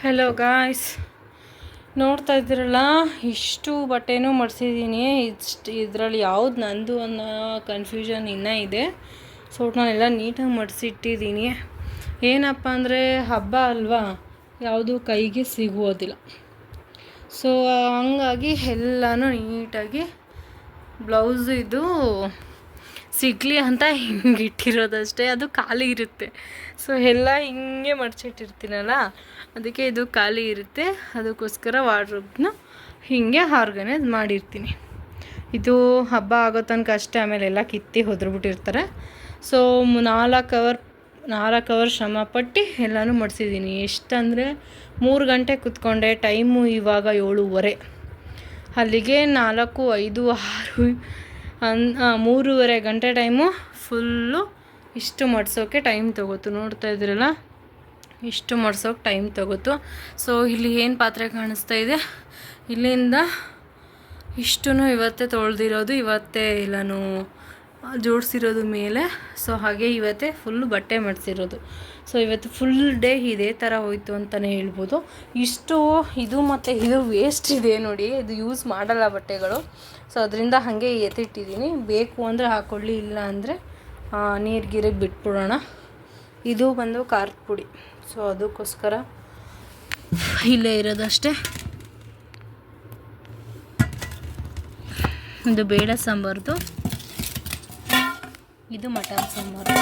Hello guys, ನೋಡ್ತಾ ಇದ್ದೀರಲ್ಲ, ಇಷ್ಟು ಬಟ್ಟೆನೂ ಮಡಿಸಿದ್ದೀನಿ. ಇದರಲ್ಲಿ ಯಾವ್ದು ನಂದು ಅನ್ನೋ ಕನ್ಫ್ಯೂಷನ್ ಇನ್ನೂ ಇದೆ. ಸೊ ನಾನೆಲ್ಲ ನೀಟಾಗಿ ಮಡಿಸಿಟ್ಟಿದ್ದೀನಿ. ಏನಪ್ಪ ಅಂದರೆ ಹಬ್ಬ ಅಲ್ವಾ, ಯಾವುದು ಕೈಗೆ ಸಿಗೋದಿಲ್ಲ. ಸೊ ಹಂಗಾಗಿ ಎಲ್ಲನೂ ನೀಟಾಗಿ ಬ್ಲೌಸ್ ಇದು ಸಿಗಲಿ ಅಂತ ಹಿಂಗೆ ಇಟ್ಟಿರೋದಷ್ಟೇ, ಅದು ಖಾಲಿ ಇರುತ್ತೆ. ಸೊ ಎಲ್ಲ ಹಿಂಗೆ ಮಡಚಿಟ್ಟಿರ್ತೀನಲ್ಲ, ಅದಕ್ಕೆ ಇದು ಖಾಲಿ ಇರುತ್ತೆ. ಅದಕ್ಕೋಸ್ಕರ ವಾರ್ಡ್ರೋಬ್ನ ಹೀಗೆ ಆರ್ಗನೈಸ್ ಮಾಡಿರ್ತೀನಿ. ಇದು ಹಬ್ಬ ಆಗೋ ತನಕ ಅಷ್ಟೇ, ಆಮೇಲೆ ಎಲ್ಲ ಕಿತ್ತಿ ಹೊದ್ರುಬಿಟ್ಟಿರ್ತಾರೆ. ಸೊ 4 ಅವರ್ ಶ್ರಮಪಟ್ಟು ಎಲ್ಲನೂ ಮಡಿಸಿದ್ದೀನಿ. ಎಷ್ಟಂದರೆ 3 ಗಂಟೆ ಕೂತ್ಕೊಂಡೆ. ಟೈಮು ಇವಾಗ 7:30. ಅಲ್ಲಿಗೆ 4, 5, 6 3:30 ಗಂಟೆ ಟೈಮು ಫುಲ್ಲು ಇಷ್ಟು ಮಡ್ಸೋಕ್ಕೆ ಟೈಮ್ ತೊಗೋತು. ನೋಡ್ತಾ ಇದ್ದೀರಲ್ಲ, ಇಷ್ಟು ಮಡ್ಸೋಕ್ಕೆ ಟೈಮ್ ತೊಗೋತು. ಸೊ ಇಲ್ಲಿ ಏನು ಪಾತ್ರೆ ಕಾಣಿಸ್ತಾ ಇದೆ, ಇಲ್ಲಿಂದ ಇಷ್ಟೂ ಇವತ್ತೇ ತೊಳೆದಿರೋದು, ಇವತ್ತೇ ಎಲ್ಲನೂ ಜೋಡಿಸಿರೋದು ಮೇಲೆ. ಸೊ ಹಾಗೆ ಇವತ್ತೇ ಫುಲ್ಲು ಬಟ್ಟೆ ಮಡಿಸಿರೋದು. ಸೊ ಇವತ್ತು ಫುಲ್ ಡೇ ಇದೇ ಥರ ಹೋಯ್ತು ಅಂತಲೇ ಹೇಳ್ಬೋದು. ಇಷ್ಟು ಇದು ಮತ್ತು ಇದು ವೇಸ್ಟ್ ಇದೆ ನೋಡಿ, ಇದು ಯೂಸ್ ಮಾಡಲ್ಲ ಬಟ್ಟೆಗಳು. ಸೊ ಅದರಿಂದ ಹಾಗೆ ಎತ್ತಿಟ್ಟಿದ್ದೀನಿ. ಬೇಕು ಅಂದರೆ ಹಾಕ್ಕೊಳ್ಳಿ, ಇಲ್ಲ ಅಂದರೆ ನೀರಿಗೆ ಬಿಟ್ಬಿಡೋಣ. ಇದು ಬಂದು ಖಾರದ ಪುಡಿ. ಸೊ ಅದಕ್ಕೋಸ್ಕರ ಇಲ್ಲೇ ಇರೋದಷ್ಟೇ. ಇದು ಬೇಳೆ ಸಾಂಬಾರ್ದು, ಇದು ಮಟನ್ ಸಾಂಬಾರು.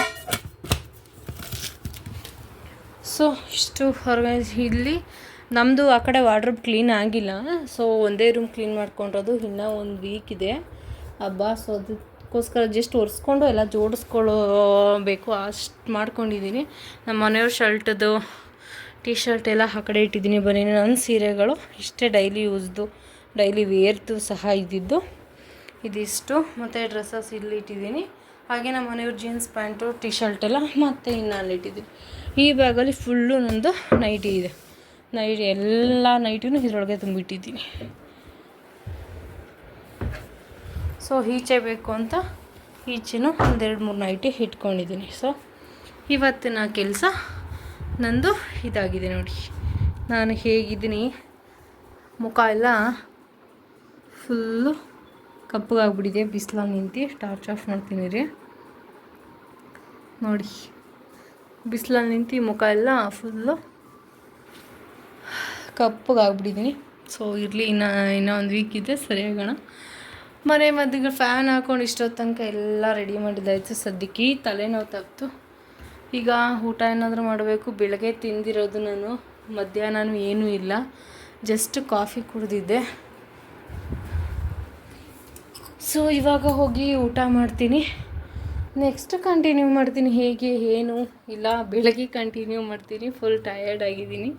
ಸೊ ಇಷ್ಟು ಆರ್ಗನೈಸ್. ಇಲ್ಲಿ ನಮ್ಮದು ಆ ಕಡೆ ವಾರ್ಡ್ರೋಬ್ ಕ್ಲೀನ್ ಆಗಿಲ್ಲ. ಸೊ ಒಂದೇ ರೂಮ್ ಕ್ಲೀನ್ ಮಾಡ್ಕೊಂಡಿರೋದು, ಇನ್ನೂ 1 ವೀಕ್ ಇದೆ ಹಬ್ಬ. ಸೊ ಅದಕ್ಕೋಸ್ಕರ ಜಸ್ಟ್ ಒರೆಸ್ಕೊಂಡು ಎಲ್ಲ ಜೋಡಿಸ್ಕೊಳ್ಳಬೇಕು, ಅಷ್ಟು ಮಾಡ್ಕೊಂಡಿದ್ದೀನಿ. ನಮ್ಮ ಮನೆಯವ್ರ ಶರ್ಟದು ಟೀ ಶರ್ಟ್ ಎಲ್ಲ ಆ ಕಡೆ ಇಟ್ಟಿದ್ದೀನಿ. ಬನ್ನಿ, ನನ್ನ ಸೀರೆಗಳು ಇಷ್ಟೇ ಡೈಲಿ ಯೂಸ್ದು, ಡೈಲಿ ವೇರ್ದು ಸಹ ಇದ್ದಿದ್ದು ಇದಿಷ್ಟು. ಮತ್ತು ಡ್ರೆಸ್ಸಸ್ ಇಲ್ಲಿ ಇಟ್ಟಿದ್ದೀನಿ. ಹಾಗೆ ನಮ್ಮ ಮನೆಯವ್ರ ಜೀನ್ಸ್ ಪ್ಯಾಂಟು ಟೀ ಶರ್ಟ್ ಎಲ್ಲ ಮತ್ತು ಇನ್ನು ಅಲ್ಲಿಟ್ಟಿದ್ದೀನಿ. ಈ ಬ್ಯಾಗಲ್ಲಿ ಫುಲ್ಲು ನಂದು ನೈಟಿ ಇದೆ. ಎಲ್ಲ ನೈಟಿನೂ ಇದರೊಳಗೆ ತುಂಬಿಟ್ಟಿದ್ದೀನಿ. ಸೊ ಈಚೆ ಬೇಕು ಅಂತ ಈಚೆನೂ 2-3 ನೈಟಿ ಇಟ್ಕೊಂಡಿದ್ದೀನಿ. ಸೊ ಇವತ್ತಿನ ಕೆಲಸ ನಂದು ಇದಾಗಿದೆ ನೋಡಿ. ನಾನು ಹೇಗಿದ್ದೀನಿ, ಮುಖ ಎಲ್ಲ ಫುಲ್ಲು ಕಪ್ಪಗಾಗ್ಬಿಟ್ಟಿದೆ. ಬಿಸಿಲಲ್ಲಿ ನಿಂತು ಟಾರ್ಚ್ ಆಫ್ ಮಾಡ್ತೀನಿ ರೀ ನೋಡಿ. ಬಿಸಿಲಲ್ಲಿ ನಿಂತು ಮುಖ ಎಲ್ಲ ಫುಲ್ಲು ಕಪ್ಪಗಾಗ್ಬಿಟ್ಟಿದ್ದೀನಿ. ಸೊ ಇರಲಿ, ಇನ್ನೂ 1 ವೀಕ್ ಇದೆ, ಸರಿಯಾಗೋಣ. ಮನೆ ಮದ್ದಿಗೆ ಫ್ಯಾನ್ ಹಾಕ್ಕೊಂಡು ಇಷ್ಟೊತ್ತು ತನಕ ಎಲ್ಲ ರೆಡಿ ಮಾಡಿದ್ದಾಯಿತು. ಸದ್ಯಕ್ಕೆ ತಲೆನೋವು ತಪ್ಪಿತು. ಈಗ ಊಟ ಏನಾದರೂ ಮಾಡಬೇಕು. ಬೆಳಗ್ಗೆ ತಿಂದಿರೋದು ನಾನು, ಮಧ್ಯಾಹ್ನನೂ ಏನೂ ಇಲ್ಲ, ಜಸ್ಟ್ ಕಾಫಿ ಕುಡಿದಿದ್ದೆ. ಸೊ ಇವಾಗ ಹೋಗಿ ಊಟ ಮಾಡ್ತೀನಿ. ನೆಕ್ಸ್ಟ್ ಕಂಟಿನ್ಯೂ ಮಾಡ್ತೀನಿ, ಹೇಗೆ ಏನು ಇಲ್ಲ ಬೆಳಗ್ಗೆ ಕಂಟಿನ್ಯೂ ಮಾಡ್ತೀನಿ. ಫುಲ್ ಟಯರ್ಡ್ ಆಗಿದ್ದೀನಿ.